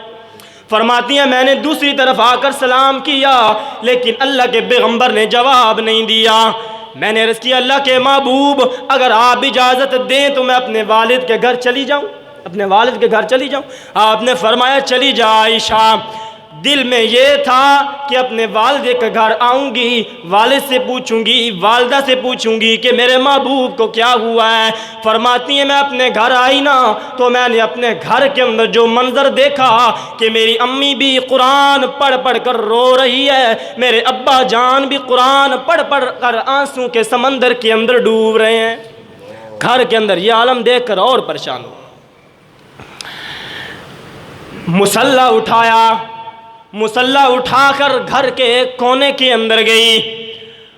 فرماتی ہیں میں نے دوسری طرف آ کر سلام کیا، لیکن اللہ کے پیغمبر نے جواب نہیں دیا۔ میں نے عرض کیا اللہ کے محبوب اگر آپ اجازت دیں تو میں اپنے والد کے گھر چلی جاؤں، اپنے والد کے گھر چلی جاؤں۔ آپ نے فرمایا چلی جا عائشہ۔ دل میں یہ تھا کہ اپنے والد کے گھر آؤں گی، والد سے پوچھوں گی، والدہ سے پوچھوں گی کہ میرے محبوب کو کیا ہوا ہے۔ فرماتی ہیں میں اپنے گھر آئی نا تو میں نے اپنے گھر کے اندر جو منظر دیکھا کہ میری امی بھی قرآن پڑھ پڑھ کر رو رہی ہے، میرے ابا جان بھی قرآن پڑھ پڑھ کر آنسوں کے سمندر کے اندر ڈوب رہے ہیں۔ گھر کے اندر یہ عالم دیکھ کر اور پریشان ہو۔ مسلح اٹھا کر گھر کے ایک کونے کے اندر گئی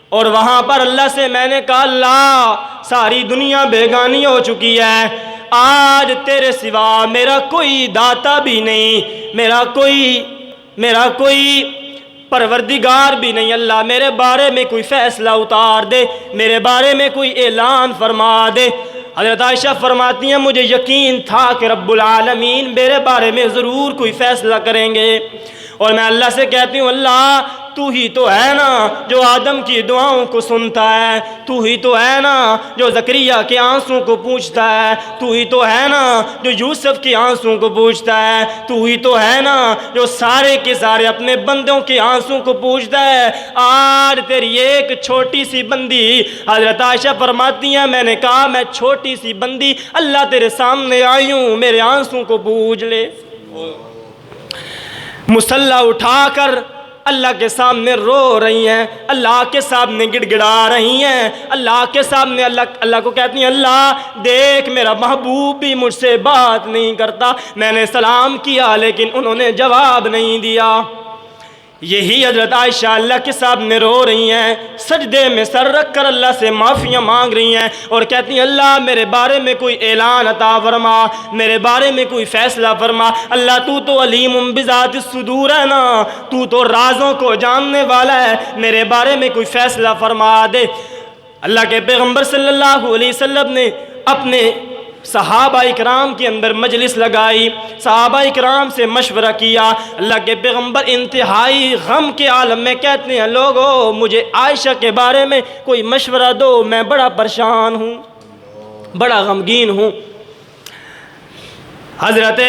اور وہاں پر اللہ سے میں نے کہا اللہ ساری دنیا بیگانی ہو چکی ہے، آج تیرے سوا میرا کوئی داتا بھی نہیں، میرا کوئی پروردگار بھی نہیں، اللہ میرے بارے میں کوئی فیصلہ اتار دے، میرے بارے میں کوئی اعلان فرما دے۔ حضرت عائشہ فرماتی ہیں مجھے یقین تھا کہ رب العالمین میرے بارے میں ضرور کوئی فیصلہ کریں گے، اور میں اللہ سے کہتی ہوں اللہ تو ہی تو ہے نا جو آدم کی دعاؤں کو سنتا ہے، تو ہی تو ہے نا جو زکریا کے آنسوں کو پوچھتا ہے، تو ہی تو ہے نا جو یوسف کے آنسوں کو پوچھتا ہے، تو ہی تو ہے نا جو سارے کے سارے اپنے بندوں کے آنسوں کو پوچھتا ہے۔ آج تیری ایک چھوٹی سی بندی، حضرت عائشہ فرماتی ہیں میں نے کہا میں چھوٹی سی بندی اللہ تیرے سامنے آئی ہوں، میرے آنسوں کو پوچھ لے۔ مسلح اٹھا کر اللہ کے سامنے رو رہی ہیں، اللہ کے سامنے گڑ گڑا رہی ہیں، اللہ کے سامنے اللہ کو کہتی ہیں اللہ دیکھ میرا محبوب بھی مجھ سے بات نہیں کرتا، میں نے سلام کیا لیکن انہوں نے جواب نہیں دیا۔ یہی حضرت عائشہ اللہ کے سامنے رو رہی ہیں، سجدے میں سر رکھ کر اللہ سے معافیاں مانگ رہی ہیں اور کہتی ہیں اللہ میرے بارے میں کوئی اعلان عطا فرما، میرے بارے میں کوئی فیصلہ فرما۔ اللہ تو علیم بذات الصدور ہے نا، تو رازوں کو جاننے والا ہے، میرے بارے میں کوئی فیصلہ فرما دے۔ اللہ کے پیغمبر صلی اللہ علیہ وسلم نے اپنے صحابہ اکرام کے اندر مجلس لگائی، صحابہ اکرام سے مشورہ کیا۔ اللہ کے پیغمبر انتہائی غم کے عالم میں کہتے ہیں لوگو مجھے عائشہ کے بارے میں کوئی مشورہ دو، میں بڑا پریشان ہوں، بڑا غمگین ہوں۔ حضرت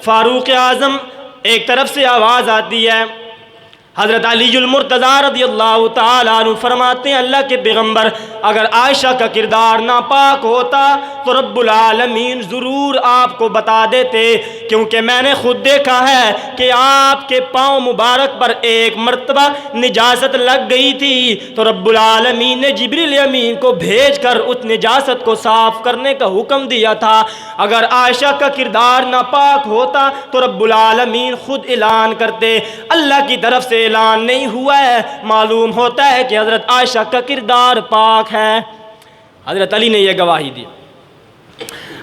فاروق اعظم ایک طرف سے آواز آتی ہے، حضرت علی المرتضیٰ رضی اللہ تعالیٰ عنہ فرماتے ہیں اللہ کے پیغمبر اگر عائشہ کا کردار ناپاک ہوتا تو رب العالمین ضرور آپ کو بتا دیتے، کیونکہ میں نے خود دیکھا ہے کہ آپ کے پاؤں مبارک پر ایک مرتبہ نجاست لگ گئی تھی تو رب العالمین نے جبریل امین کو بھیج کر اس نجاست کو صاف کرنے کا حکم دیا تھا۔ اگر عائشہ کا کردار ناپاک ہوتا تو رب العالمین خود اعلان کرتے، اللہ کی طرف سے اعلان نہیں ہوا ہے، معلوم ہوتا ہے کہ حضرت عائشہ کا کردار پاک ہے۔ حضرت علی نے یہ گواہی دی۔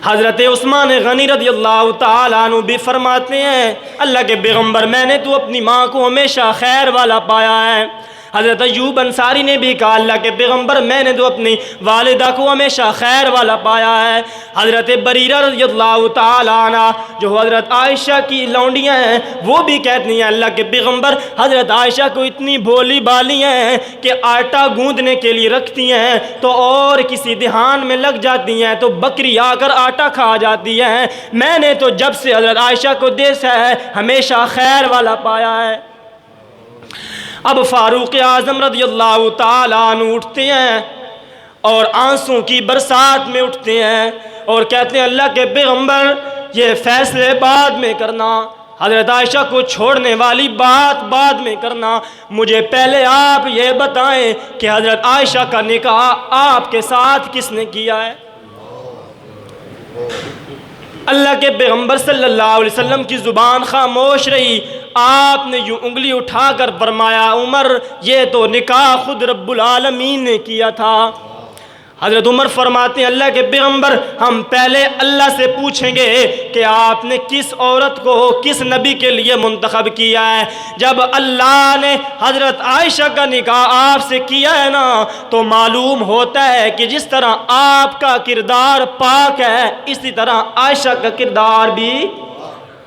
حضرت عثمان غنی رضی اللہ تعالیٰ عنہ بھی فرماتے ہیں اللہ کے پیغمبر میں نے تو اپنی ماں کو ہمیشہ خیر والا پایا ہے۔ حضرت ایوب انصاری نے بھی کہا اللہ کے پیغمبر میں نے تو اپنی والدہ کو ہمیشہ خیر والا پایا ہے۔ حضرت بریرہ رضی اللہ تعالیٰ عنہ جو حضرت عائشہ کی لونڈیاں ہیں وہ بھی کہتی ہیں اللہ کے پیغمبر حضرت عائشہ کو اتنی بھولی بالی ہیں کہ آٹا گوندنے کے لیے رکھتی ہیں تو اور کسی دہان میں لگ جاتی ہیں تو بکری آ کر آٹا کھا جاتی ہیں، میں نے تو جب سے حضرت عائشہ کو دیکھا ہے ہمیشہ خیر والا پایا ہے۔ اب فاروق اعظم رضی اللہ تعالیٰ عنہ اٹھتے ہیں اور آنسوں کی برسات میں اٹھتے ہیں اور کہتے ہیں اللہ کے پیغمبر یہ فیصلے بعد میں کرنا، حضرت عائشہ کو چھوڑنے والی بات بعد میں کرنا، مجھے پہلے آپ یہ بتائیں کہ حضرت عائشہ کا نکاح آپ کے ساتھ کس نے کیا ہے؟ اللہ کے پیغمبر صلی اللہ علیہ وسلم کی زبان خاموش رہی، آپ نے یوں انگلی اٹھا کر فرمایا عمر یہ تو نکاح خود رب العالمین نے کیا تھا۔ حضرت عمر فرماتے ہیں اللہ کے پیغمبر ہم پہلے اللہ سے پوچھیں گے کہ آپ نے کس عورت کو کس نبی کے لیے منتخب کیا ہے۔ جب اللہ نے حضرت عائشہ کا نکاح آپ سے کیا ہے نا تو معلوم ہوتا ہے کہ جس طرح آپ کا کردار پاک ہے اسی طرح عائشہ کا کردار بھی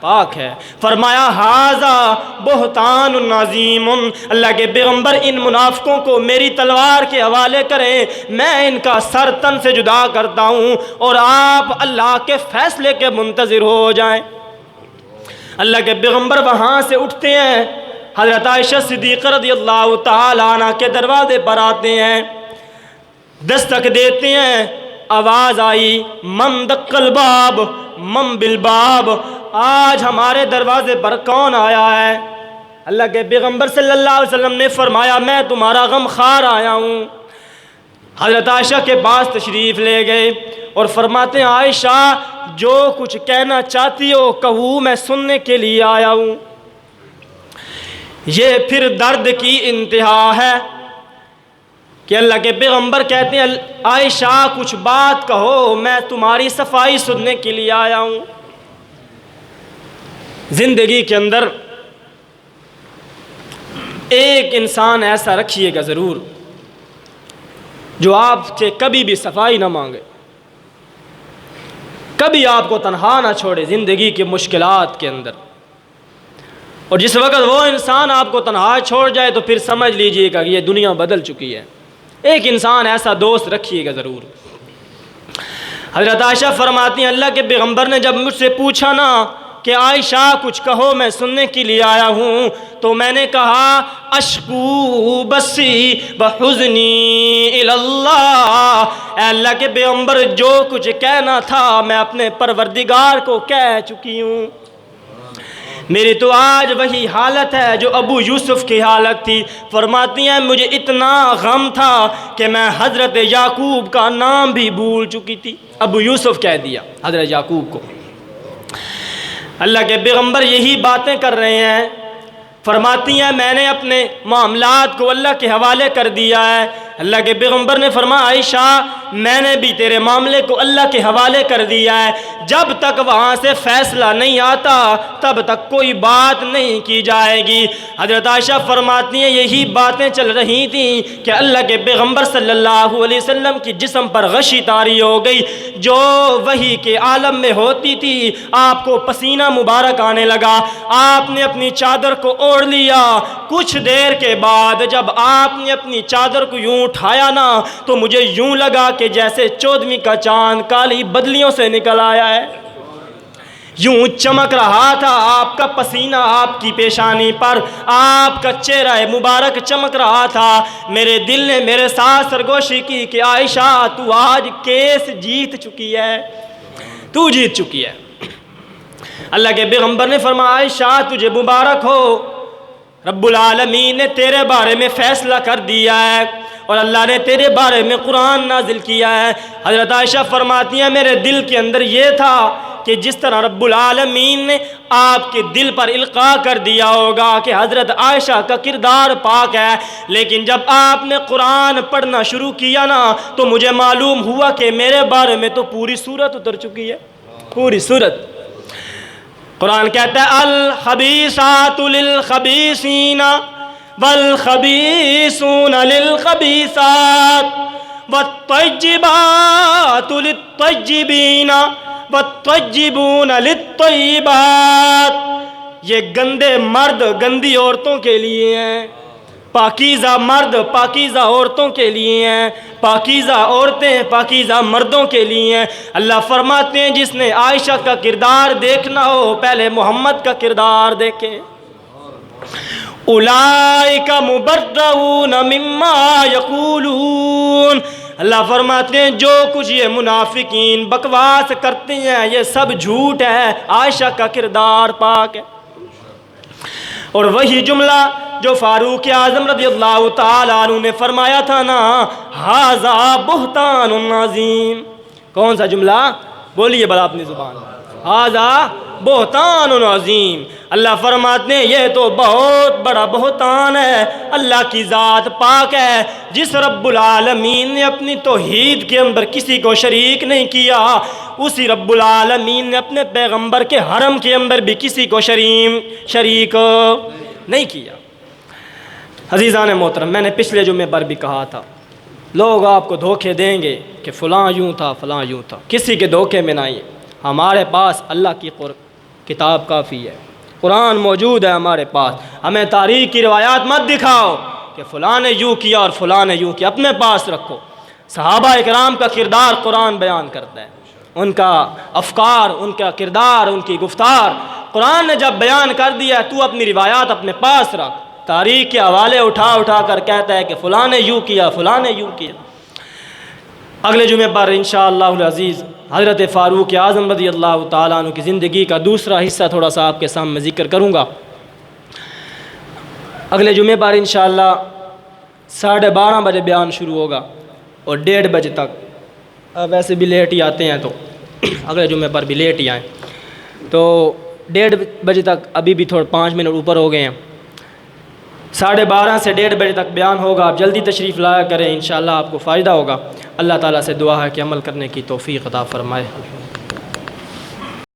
پاک ہے۔ فرمایا ھذا بہتان عظیم، اللہ کے پیغمبر ان منافقوں کو میری تلوار کے حوالے کریں، میں ان کا سر تن سے جدا کرتا ہوں اور آپ اللہ کے فیصلے کے منتظر ہو جائیں۔ اللہ کے پیغمبر وہاں سے اٹھتے ہیں، حضرت عائشہ صدیقہ رضی اللہ تعالیٰ عنہ کے دروازے پر آتے ہیں، دستک دیتے ہیں، آواز آئی من دق الباب من بالباب، آج ہمارے دروازے پر کون آیا ہے؟ اللہ کے پیغمبر صلی اللہ علیہ وسلم نے فرمایا میں تمہارا غم خار آیا ہوں۔ حضرت عائشہ کے پاس تشریف لے گئے اور فرماتے ہیں عائشہ جو کچھ کہنا چاہتی ہو کہوں، میں سننے کے لیے آیا ہوں۔ یہ پھر درد کی انتہا ہے کہ اللہ کے پیغمبر کہتے ہیں عائشہ کچھ بات کہو، میں تمہاری صفائی سننے کے لیے آیا ہوں۔ زندگی کے اندر ایک انسان ایسا رکھیے گا ضرور جو آپ سے کبھی بھی صفائی نہ مانگے، کبھی آپ کو تنہا نہ چھوڑے زندگی کی مشکلات کے اندر، اور جس وقت وہ انسان آپ کو تنہا چھوڑ جائے تو پھر سمجھ لیجئے گا کہ یہ دنیا بدل چکی ہے۔ ایک انسان ایسا دوست رکھیے گا ضرور۔ حضرت عائشہ فرماتی ہیں اللہ کے پیغمبر نے جب مجھ سے پوچھا نا کہ عائشہ کچھ کہو میں سننے کے لیے آیا ہوں تو میں نے کہا اشکو بسی بحزنی اللہ، اے اللہ کے پیغمبر جو کچھ کہنا تھا میں اپنے پروردگار کو کہہ چکی ہوں۔ میری تو آج وہی حالت ہے جو ابو یوسف کی حالت تھی۔ فرماتی ہیں مجھے اتنا غم تھا کہ میں حضرت یعقوب کا نام بھی بھول چکی تھی۔ ابو یوسف کہہ دیا حضرت یعقوب کو۔ اللہ کے پیغمبر یہی باتیں کر رہے ہیں۔ فرماتی ہیں میں نے اپنے معاملات کو اللہ کے حوالے کر دیا ہے۔ اللہ کے پیغمبر نے فرمایا عائشہ میں نے بھی تیرے معاملے کو اللہ کے حوالے کر دیا ہے، جب تک وہاں سے فیصلہ نہیں آتا تب تک کوئی بات نہیں کی جائے گی۔ حضرت عائشہ فرماتی ہیں یہی باتیں چل رہی تھیں کہ اللہ کے پیغمبر صلی اللہ علیہ وسلم کی جسم پر غشی طاری ہو گئی، جو وحی کے عالم میں ہوتی تھی آپ کو پسینہ مبارک آنے لگا، آپ نے اپنی چادر کو اوڑھ لیا۔ کچھ دیر کے بعد جب آپ نے اپنی چادر کو یوں اٹھایا نا تو مجھے یوں لگا کہ جیسے 14ویں کا چاند کالی بدلیوں سے نکل آیا ہے، یوں چمک رہا تھا آپ کا پسینہ آپ کی پیشانی پر، آپ کا چہرہ مبارک چمک رہا تھا۔ میرے دل نے میرے ساتھ سرگوشی کی کہ عائشہ تو آج کیس جیت چکی ہے، تو جیت چکی ہے۔ اللہ کے پیغمبر نے فرمایا عائشہ تجھے مبارک ہو، رب العالمین نے تیرے بارے میں فیصلہ کر دیا ہے اور اللہ نے تیرے بارے میں قرآن نازل کیا ہے۔ حضرت عائشہ فرماتی ہیں میرے دل کے اندر یہ تھا کہ جس طرح رب العالمین نے آپ کے دل پر القاء کر دیا ہوگا کہ حضرت عائشہ کا کردار پاک ہے، لیکن جب آپ نے قرآن پڑھنا شروع کیا نا تو مجھے معلوم ہوا کہ میرے بارے میں تو پوری سورت اتر چکی ہے، پوری سورت۔ قرآن کہتا ہے الخبیثات للخبیثین والخبیثون للخبیثات والطیبات للطیبین والطیبون للطیبات۔ یہ گندے مرد گندی عورتوں کے لیے ہیں، پاکیزہ مرد پاکیزہ عورتوں کے لیے ہیں، پاکیزہ عورتیں پاکیزہ مردوں کے لیے ہیں۔ اللہ فرماتے ہیں جس نے عائشہ کا کردار دیکھنا ہو پہلے محمد کا کردار دیکھیں۔ اولئک مبرؤون مما یقولون، اللہ فرماتے ہیں جو کچھ یہ منافقین بکواس کرتے ہیں یہ سب جھوٹ ہے، عائشہ کا کردار پاک ہے۔ اور وہی جملہ جو فاروق اعظم رضی اللہ تعالیٰ عنہ نے فرمایا تھا نا ھذا بہتان عظیم، کون سا جملہ بولیے بلا اپنی زبان، ھذا بہتان عظیم۔ اللہ فرماتے ہیں یہ تو بہت بڑا بہتان ہے، اللہ کی ذات پاک ہے، جس رب العالمین نے اپنی توحید کے اندر کسی کو شریک نہیں کیا، اسی رب العالمین نے اپنے پیغمبر کے حرم کے اندر بھی کسی کو شریک نہیں کیا۔ عزیزان محترم میں نے پچھلے جمعے پر بھی کہا تھا لوگ آپ کو دھوکے دیں گے کہ فلاں یوں تھا فلاں یوں تھا، کسی کے دھوکے میں نہ آئیے، ہمارے پاس اللہ کی کتاب کافی ہے، قرآن موجود ہے ہمارے پاس، ہمیں تاریخ کی روایات مت دکھاؤ کہ فلاں نے یوں کیا اور فلاں نے یوں کیا، اپنے پاس رکھو۔ صحابہ اکرام کا کردار قرآن بیان کرتا ہے، ان کا افکار، ان کا کردار، ان کی گفتار قرآن نے جب بیان کر دیا تو اپنی روایات اپنے پاس رکھ۔ تاریخ کے حوالے اٹھا اٹھا کر کہتا ہے کہ فلاں نے یوں کیا فلاں نے یوں کیا۔ اگلے جمعے پر انشاءاللہ العزیز حضرت فاروق اعظم رضی اللہ تعالیٰ عنہ کی زندگی کا دوسرا حصہ تھوڑا سا آپ کے سامنے ذکر کروں گا۔ اگلے جمعے پر انشاءاللہ 12:30 بجے بیان شروع ہوگا اور 1:30 بجے تک، ویسے بھی لیٹ ہی آتے ہیں تو اگلے جمعے پر بھی لیٹ ہی آئیں، تو 1:30 بجے تک ابھی بھی تھوڑا 5 منٹ اوپر ہو گئے ہیں، 12:30 سے 1:30 بجے تک بیان ہوگا، آپ جلدی تشریف لایا کریں، انشاءاللہ آپ کو فائدہ ہوگا۔ اللہ تعالیٰ سے دعا ہے کہ عمل کرنے کی توفیق عطا فرمائے۔